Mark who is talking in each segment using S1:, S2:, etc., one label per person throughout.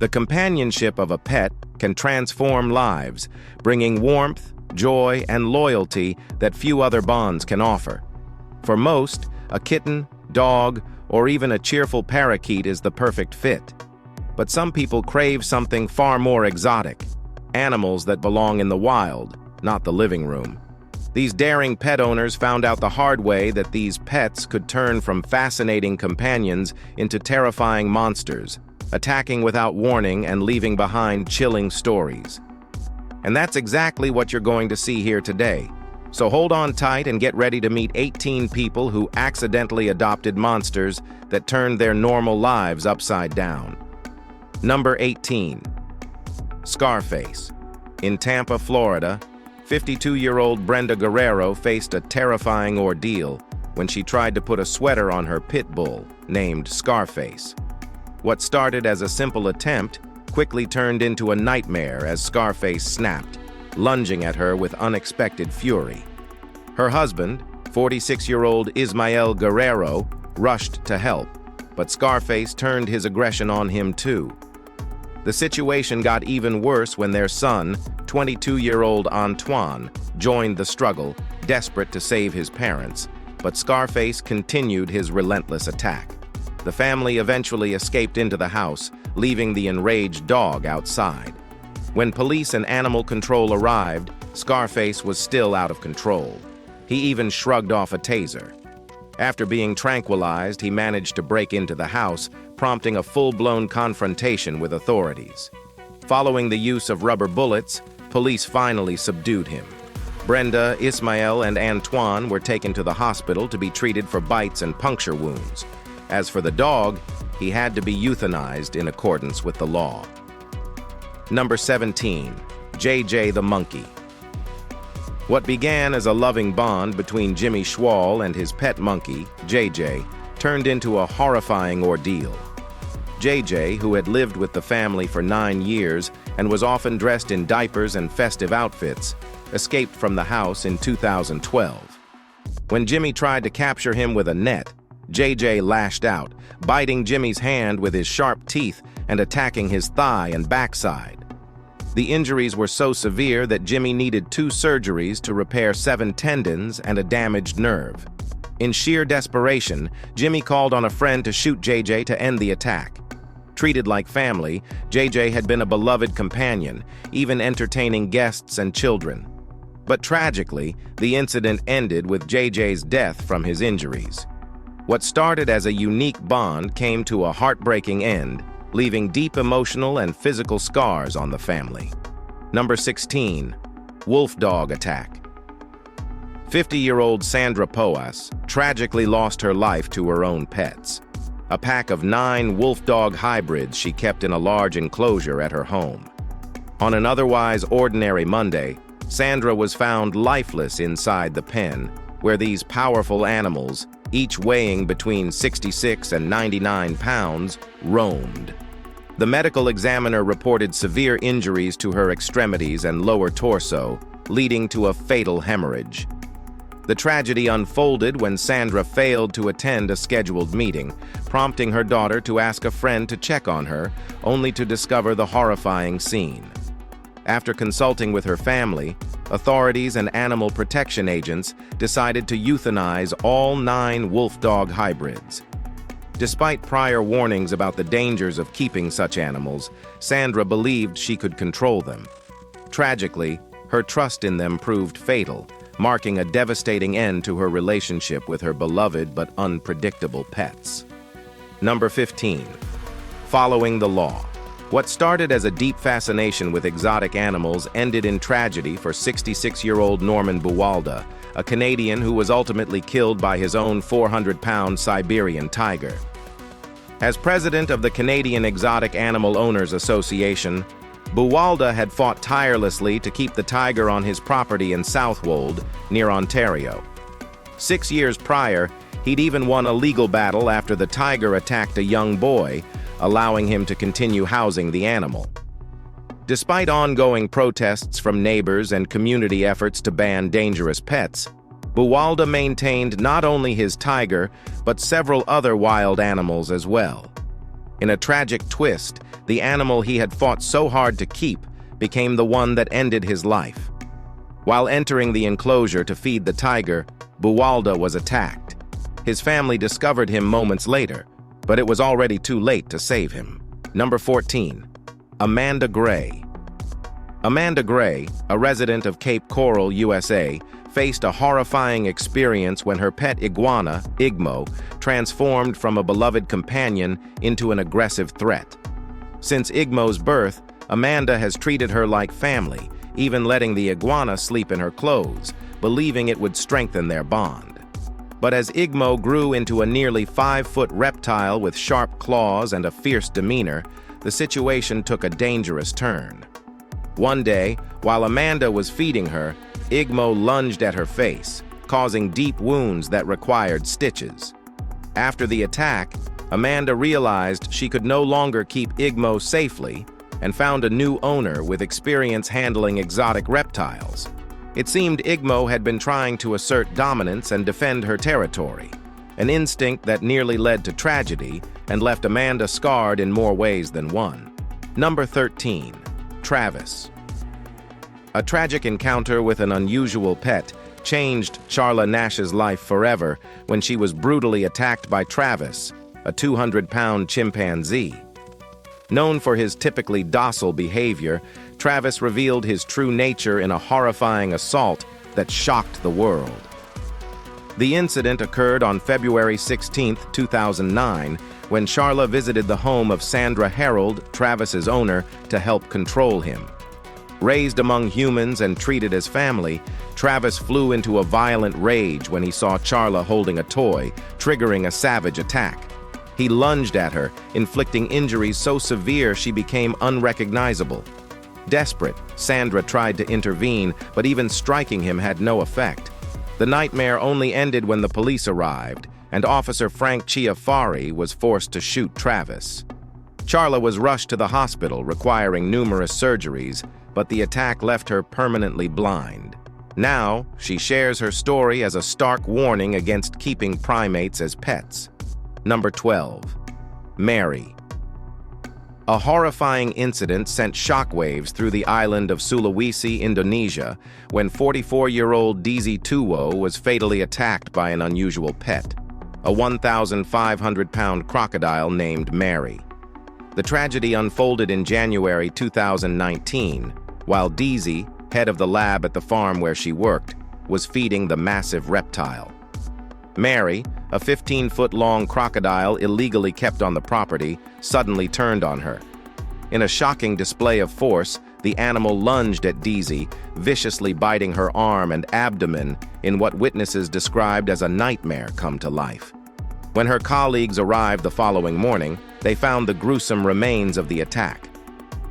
S1: The companionship of a pet can transform lives, bringing warmth, joy, and loyalty that few other bonds can offer. For most, a kitten, dog, or even a cheerful parakeet is the perfect fit. But some people crave something far more exotic, animals that belong in the wild, not the living room. These daring pet owners found out the hard way that these pets could turn from fascinating companions into terrifying monsters, attacking without warning and leaving behind chilling stories. And that's exactly what you're going to see here today. So hold on tight and get ready to meet 18 people who accidentally adopted monsters that turned their normal lives upside down. Number 18. Scarface. In Tampa, Florida, 52-year-old Brenda Guerrero faced a terrifying ordeal when she tried to put a sweater on her pit bull, named Scarface. What started as a simple attempt quickly turned into a nightmare as Scarface snapped, lunging at her with unexpected fury. Her husband, 46-year-old Ismael Guerrero, rushed to help, but Scarface turned his aggression on him too. The situation got even worse when their son, 22-year-old Antoine, joined the struggle, desperate to save his parents, but Scarface continued his relentless attack. The family eventually escaped into the house, leaving the enraged dog outside. When police and animal control arrived, Scarface was still out of control. He even shrugged off a taser. After being tranquilized, he managed to break into the house, prompting a full-blown confrontation with authorities. Following the use of rubber bullets, police finally subdued him. Brenda, Ismael, and Antoine were taken to the hospital to be treated for bites and puncture wounds. As for the dog, he had to be euthanized in accordance with the law. Number 17. JJ the Monkey. What began as a loving bond between Jimmy Schwall and his pet monkey, JJ, turned into a horrifying ordeal. JJ, who had lived with the family for 9 years and was often dressed in diapers and festive outfits, escaped from the house in 2012. When Jimmy tried to capture him with a net, JJ lashed out, biting Jimmy's hand with his sharp teeth and attacking his thigh and backside. The injuries were so severe that Jimmy needed 2 surgeries to repair 7 tendons and a damaged nerve. In sheer desperation, Jimmy called on a friend to shoot JJ to end the attack. Treated like family, JJ had been a beloved companion, even entertaining guests and children. But tragically, the incident ended with JJ's death from his injuries. What started as a unique bond came to a heartbreaking end, leaving deep emotional and physical scars on the family. Number 16. Wolf Dog Attack. 50-year-old Sandra Poas tragically lost her life to her own pets. A pack of 9 wolf dog hybrids she kept in a large enclosure at her home. On an otherwise ordinary Monday, Sandra was found lifeless inside the pen, where these powerful animals, each weighing between 66 and 99 pounds, roamed. The medical examiner reported severe injuries to her extremities and lower torso, leading to a fatal hemorrhage. The tragedy unfolded when Sandra failed to attend a scheduled meeting, prompting her daughter to ask a friend to check on her, only to discover the horrifying scene. After consulting with her family, authorities and animal protection agents decided to euthanize all 9 wolf dog hybrids. Despite prior warnings about the dangers of keeping such animals, Sandra believed she could control them. Tragically, her trust in them proved fatal, marking a devastating end to her relationship with her beloved but unpredictable pets. Number 15. Following the law. What started as a deep fascination with exotic animals ended in tragedy for 66-year-old Norman Buwalda, a Canadian who was ultimately killed by his own 400-pound Siberian tiger. As president of the Canadian Exotic Animal Owners Association, Buwalda had fought tirelessly to keep the tiger on his property in Southwold, near Ontario. 6 years prior, he'd even won a legal battle after the tiger attacked a young boy, allowing him to continue housing the animal. Despite ongoing protests from neighbors and community efforts to ban dangerous pets, Buwalda maintained not only his tiger, but several other wild animals as well. In a tragic twist, the animal he had fought so hard to keep became the one that ended his life. While entering the enclosure to feed the tiger, Buwalda was attacked. His family discovered him moments later, but it was already too late to save him. Number 14. Amanda Gray. Amanda Gray, a resident of Cape Coral, USA, faced a horrifying experience when her pet iguana, Igmo, transformed from a beloved companion into an aggressive threat. Since Igmo's birth, Amanda has treated her like family, even letting the iguana sleep in her clothes, believing it would strengthen their bond. But as Igmo grew into a nearly 5-foot reptile with sharp claws and a fierce demeanor, the situation took a dangerous turn. One day, while Amanda was feeding her, Igmo lunged at her face, causing deep wounds that required stitches. After the attack, Amanda realized she could no longer keep Igmo safely and found a new owner with experience handling exotic reptiles. It seemed Igmo had been trying to assert dominance and defend her territory, an instinct that nearly led to tragedy and left Amanda scarred in more ways than one. Number 13. Travis. A tragic encounter with an unusual pet changed Charla Nash's life forever when she was brutally attacked by Travis, a 200-pound chimpanzee. Known for his typically docile behavior, Travis revealed his true nature in a horrifying assault that shocked the world. The incident occurred on February 16, 2009, when Charla visited the home of Sandra Harold, Travis's owner, to help control him. Raised among humans and treated as family, Travis flew into a violent rage when he saw Charla holding a toy, triggering a savage attack. He lunged at her, inflicting injuries so severe she became unrecognizable. Desperate, Sandra tried to intervene, but even striking him had no effect. The nightmare only ended when the police arrived, and Officer Frank Chiafari was forced to shoot Travis. Charla was rushed to the hospital, requiring numerous surgeries, but the attack left her permanently blind. Now, she shares her story as a stark warning against keeping primates as pets. Number 12. Mary. A horrifying incident sent shockwaves through the island of Sulawesi, Indonesia, when 44-year-old Dizzy Tuwo was fatally attacked by an unusual pet, a 1,500-pound crocodile named Mary. The tragedy unfolded in January 2019, while Dizzy, head of the lab at the farm where she worked, was feeding the massive reptile. Mary, a 15-foot-long crocodile illegally kept on the property, suddenly turned on her. In a shocking display of force, the animal lunged at Dizzy, viciously biting her arm and abdomen in what witnesses described as a nightmare come to life. When her colleagues arrived the following morning, they found the gruesome remains of the attack.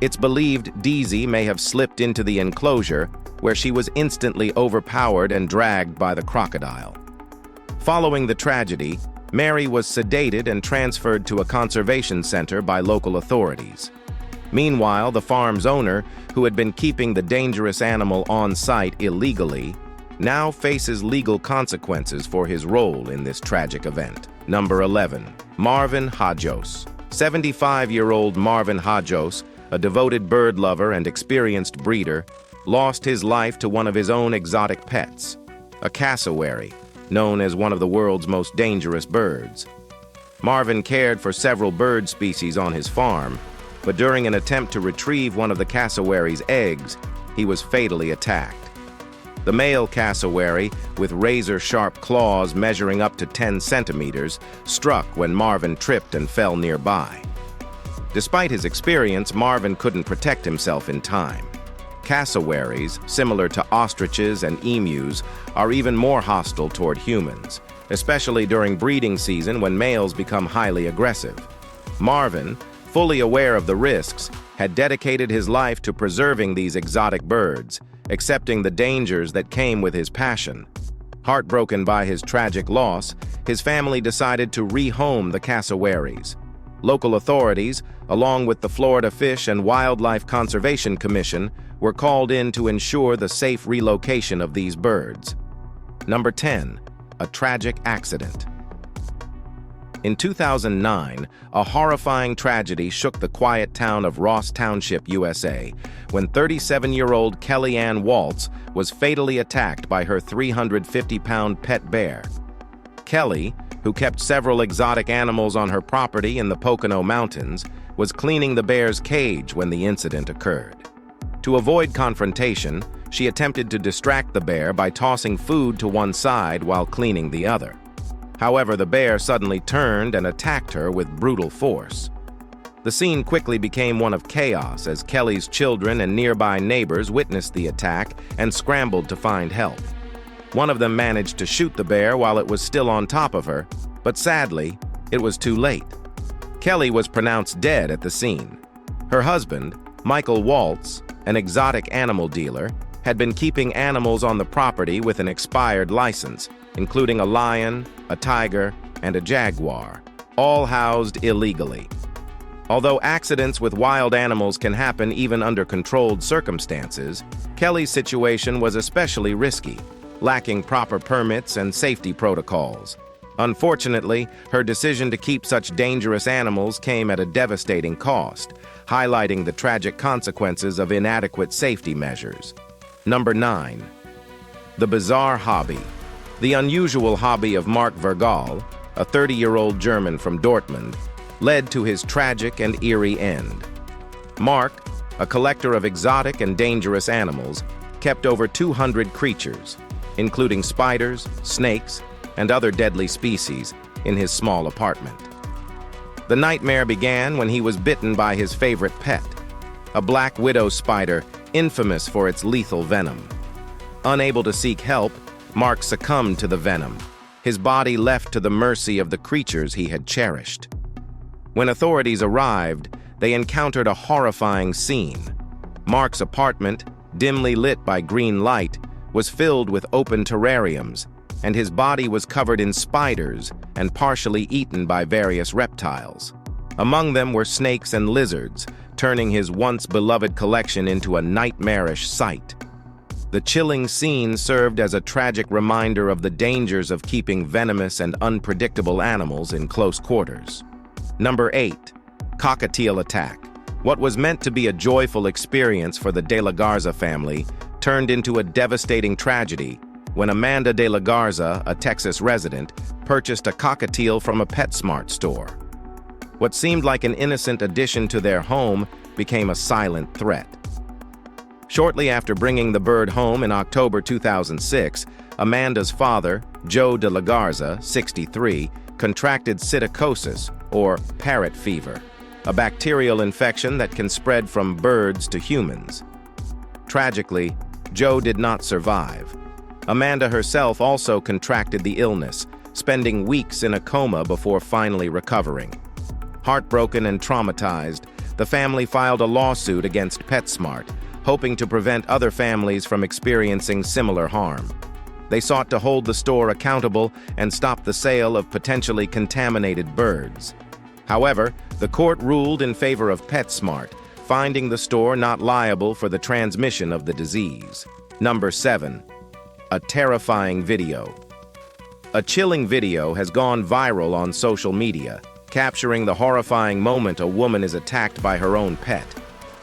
S1: It's believed Dizzy may have slipped into the enclosure, where she was instantly overpowered and dragged by the crocodile. Following the tragedy, Mary was sedated and transferred to a conservation center by local authorities. Meanwhile, the farm's owner, who had been keeping the dangerous animal on site illegally, now faces legal consequences for his role in this tragic event. Number 11. Marvin Hajos. 75-year-old Marvin Hajos, a devoted bird lover and experienced breeder, lost his life to one of his own exotic pets, a cassowary, known as one of the world's most dangerous birds. Marvin cared for several bird species on his farm, but during an attempt to retrieve one of the cassowary's eggs, he was fatally attacked. The male cassowary, with razor-sharp claws measuring up to 10 centimeters, struck when Marvin tripped and fell nearby. Despite his experience, Marvin couldn't protect himself in time. Cassowaries, similar to ostriches and emus, are even more hostile toward humans, especially during breeding season when males become highly aggressive. Marvin, fully aware of the risks, had dedicated his life to preserving these exotic birds, accepting the dangers that came with his passion. Heartbroken by his tragic loss, his family decided to rehome the cassowaries. Local authorities, along with the Florida Fish and Wildlife Conservation Commission, were called in to ensure the safe relocation of these birds. Number 10. A tragic accident. In 2009, a horrifying tragedy shook the quiet town of Ross Township, USA, when 37-year-old Kelly Ann Waltz was fatally attacked by her 350-pound pet bear. Kelly, who kept several exotic animals on her property in the Pocono Mountains, was cleaning the bear's cage when the incident occurred. To avoid confrontation, she attempted to distract the bear by tossing food to one side while cleaning the other. However, the bear suddenly turned and attacked her with brutal force. The scene quickly became one of chaos as Kelly's children and nearby neighbors witnessed the attack and scrambled to find help. One of them managed to shoot the bear while it was still on top of her, but sadly, it was too late. Kelly was pronounced dead at the scene. Her husband, Michael Waltz, an exotic animal dealer, had been keeping animals on the property with an expired license, including a lion, a tiger, and a jaguar, all housed illegally. Although accidents with wild animals can happen even under controlled circumstances, Kelly's situation was especially risky, lacking proper permits and safety protocols. Unfortunately, her decision to keep such dangerous animals came at a devastating cost, highlighting the tragic consequences of inadequate safety measures. Number 9. The bizarre hobby. The unusual hobby of Mark Vergal, a 30-year-old German from Dortmund, led to his tragic and eerie end. Mark, a collector of exotic and dangerous animals, kept over 200 creatures, including spiders, snakes, and other deadly species, in his small apartment. The nightmare began when he was bitten by his favorite pet, a black widow spider infamous for its lethal venom. Unable to seek help, Mark succumbed to the venom, his body left to the mercy of the creatures he had cherished. When authorities arrived, they encountered a horrifying scene. Mark's apartment, dimly lit by green light, was filled with open terrariums, and his body was covered in spiders and partially eaten by various reptiles. Among them were snakes and lizards, turning his once-beloved collection into a nightmarish sight. The chilling scene served as a tragic reminder of the dangers of keeping venomous and unpredictable animals in close quarters. Number 8. Cockatil Attack. What was meant to be a joyful experience for the De La Garza family turned into a devastating tragedy when Amanda De La Garza, a Texas resident, purchased a cockatiel from a PetSmart store. What seemed like an innocent addition to their home became a silent threat. Shortly after bringing the bird home in October 2006, Amanda's father, Joe De La Garza, 63, contracted psittacosis, or parrot fever, a bacterial infection that can spread from birds to humans. Tragically, Joe did not survive. Amanda herself also contracted the illness, spending weeks in a coma before finally recovering. Heartbroken and traumatized, the family filed a lawsuit against PetSmart, hoping to prevent other families from experiencing similar harm. They sought to hold the store accountable and stop the sale of potentially contaminated birds. However, the court ruled in favor of PetSmart, finding the store not liable for the transmission of the disease. Number 7. A terrifying video. A chilling video has gone viral on social media, capturing the horrifying moment a woman is attacked by her own pet,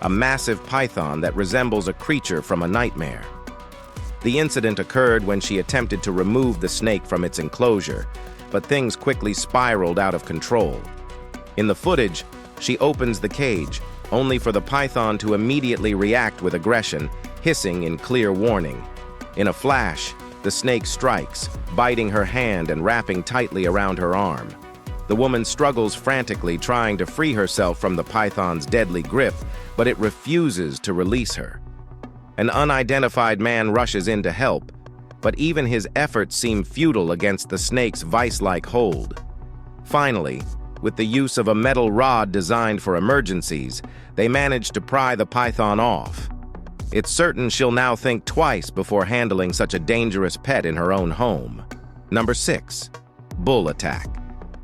S1: a massive python that resembles a creature from a nightmare. The incident occurred when she attempted to remove the snake from its enclosure, but things quickly spiraled out of control. In the footage, she opens the cage, only for the python to immediately react with aggression, hissing in clear warning. In a flash, the snake strikes, biting her hand and wrapping tightly around her arm. The woman struggles frantically, trying to free herself from the python's deadly grip, but it refuses to release her. An unidentified man rushes in to help, but even his efforts seem futile against the snake's vice-like hold. Finally, with the use of a metal rod designed for emergencies, they manage to pry the python off. It's certain she'll now think twice before handling such a dangerous pet in her own home. Number 6. Bull Attack.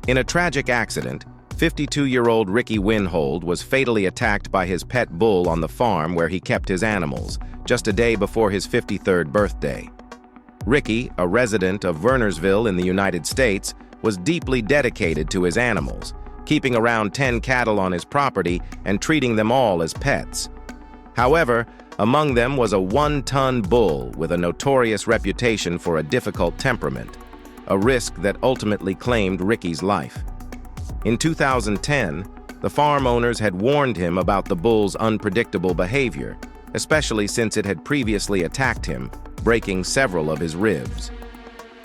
S1: In a tragic accident, 52-year-old Ricky Winhold was fatally attacked by his pet bull on the farm where he kept his animals, just a day before his 53rd birthday. Ricky, a resident of Wernersville in the United States, was deeply dedicated to his animals, keeping around 10 cattle on his property and treating them all as pets. However, among them was a 1-ton bull with a notorious reputation for a difficult temperament, a risk that ultimately claimed Ricky's life. In 2010, the farm owners had warned him about the bull's unpredictable behavior, especially since it had previously attacked him, breaking several of his ribs.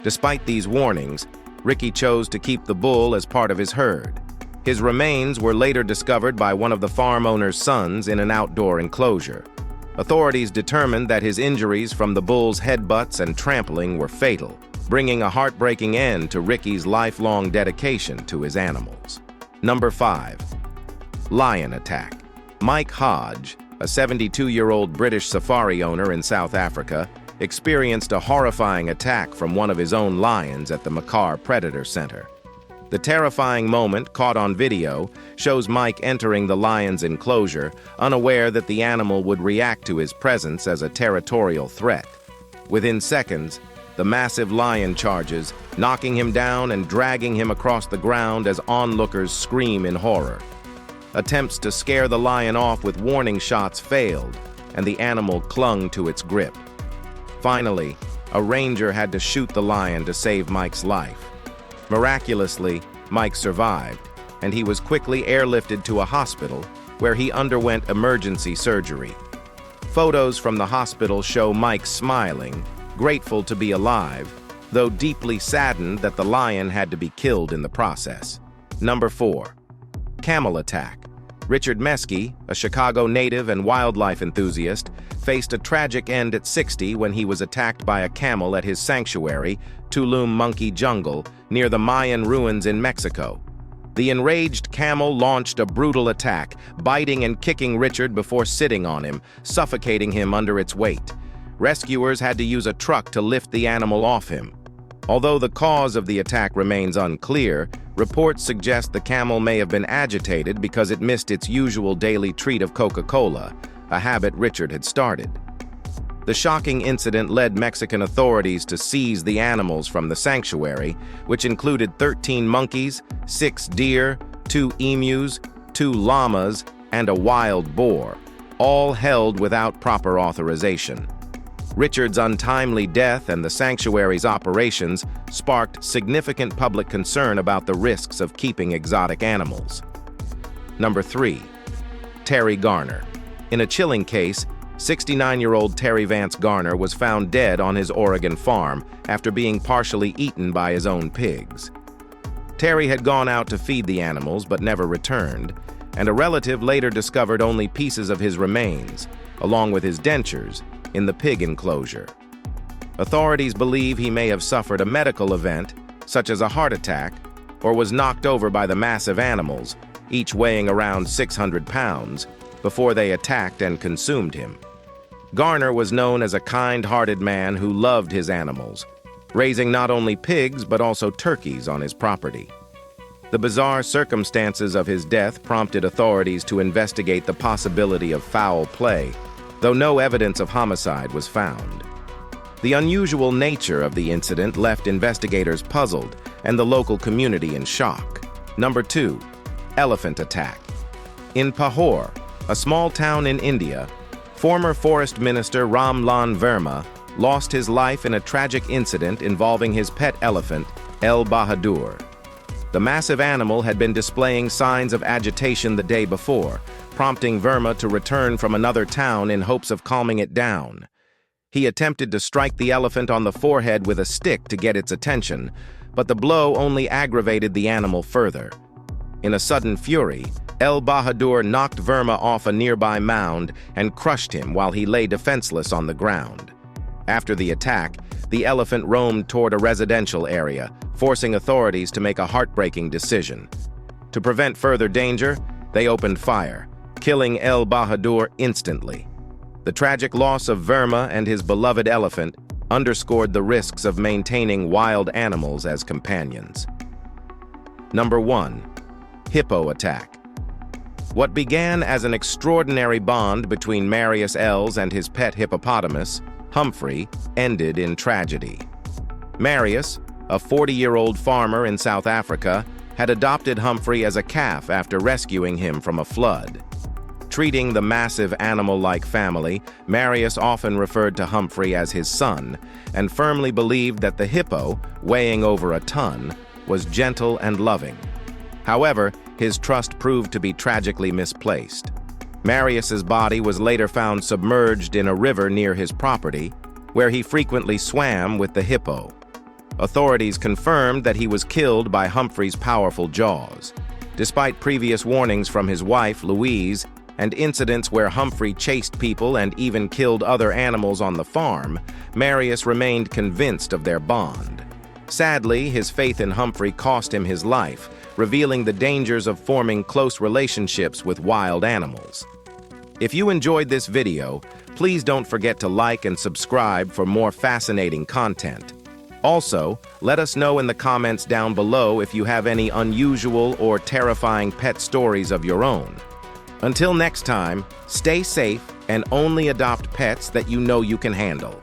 S1: Despite these warnings, Ricky chose to keep the bull as part of his herd. His remains were later discovered by one of the farm owner's sons in an outdoor enclosure. Authorities determined that his injuries from the bull's headbutts and trampling were fatal, bringing a heartbreaking end to Ricky's lifelong dedication to his animals. Number 5. Lion Attack. Mike Hodge, a 72-year-old British safari owner in South Africa, experienced a horrifying attack from one of his own lions at the Makar Predator Center. The terrifying moment, caught on video, shows Mike entering the lion's enclosure, unaware that the animal would react to his presence as a territorial threat. Within seconds, the massive lion charges, knocking him down and dragging him across the ground as onlookers scream in horror. Attempts to scare the lion off with warning shots failed, and the animal clung to its grip. Finally, a ranger had to shoot the lion to save Mike's life. Miraculously, Mike survived, and he was quickly airlifted to a hospital where he underwent emergency surgery. Photos from the hospital show Mike smiling, grateful to be alive, though deeply saddened that the lion had to be killed in the process. Number 4. Camel Attack. Richard Meskey, a Chicago native and wildlife enthusiast, faced a tragic end at 60 when he was attacked by a camel at his sanctuary, Tulum Monkey Jungle, near the Mayan ruins in Mexico. The enraged camel launched a brutal attack, biting and kicking Richard before sitting on him, suffocating him under its weight. Rescuers had to use a truck to lift the animal off him. Although the cause of the attack remains unclear, reports suggest the camel may have been agitated because it missed its usual daily treat of Coca-Cola, a habit Richard had started. The shocking incident led Mexican authorities to seize the animals from the sanctuary, which included 13 monkeys, 6 deer, 2 emus, 2 llamas, and a wild boar, all held without proper authorization. Richard's untimely death and the sanctuary's operations sparked significant public concern about the risks of keeping exotic animals. Number 3. Terry Garner. In a chilling case, 69-year-old Terry Vance Garner was found dead on his Oregon farm after being partially eaten by his own pigs. Terry had gone out to feed the animals but never returned, and a relative later discovered only pieces of his remains, along with his dentures, in the pig enclosure. Authorities believe he may have suffered a medical event, such as a heart attack, or was knocked over by the massive animals, each weighing around 600 pounds, before they attacked and consumed him. Garner was known as a kind-hearted man who loved his animals, raising not only pigs but also turkeys on his property. The bizarre circumstances of his death prompted authorities to investigate the possibility of foul play, though no evidence of homicide was found. The unusual nature of the incident left investigators puzzled and the local community in shock. Number 2. Elephant Attack. In Pahor, a small town in India, former Forest Minister Ram Lan Verma lost his life in a tragic incident involving his pet elephant, El Bahadur. The massive animal had been displaying signs of agitation the day before, prompting Verma to return from another town in hopes of calming it down. He attempted to strike the elephant on the forehead with a stick to get its attention, but the blow only aggravated the animal further. In a sudden fury, El Bahadur knocked Verma off a nearby mound and crushed him while he lay defenseless on the ground. After the attack, the elephant roamed toward a residential area, forcing authorities to make a heartbreaking decision. To prevent further danger, they opened fire, killing El Bahadur instantly. The tragic loss of Verma and his beloved elephant underscored the risks of maintaining wild animals as companions. Number 1. Hippo Attack. What began as an extraordinary bond between Marius Els and his pet hippopotamus, Humphrey, ended in tragedy. Marius, a 40-year-old farmer in South Africa, had adopted Humphrey as a calf after rescuing him from a flood. Treating the massive animal-like family, Marius often referred to Humphrey as his son and firmly believed that the hippo, weighing over a ton, was gentle and loving. However, his trust proved to be tragically misplaced. Marius's body was later found submerged in a river near his property, where he frequently swam with the hippo. Authorities confirmed that he was killed by Humphrey's powerful jaws. Despite previous warnings from his wife, Louise, and incidents where Humphrey chased people and even killed other animals on the farm, Marius remained convinced of their bond. Sadly, his faith in Humphrey cost him his life, revealing the dangers of forming close relationships with wild animals. If you enjoyed this video, please don't forget to like and subscribe for more fascinating content. Also, let us know in the comments down below if you have any unusual or terrifying pet stories of your own. Until next time, stay safe and only adopt pets that you know you can handle.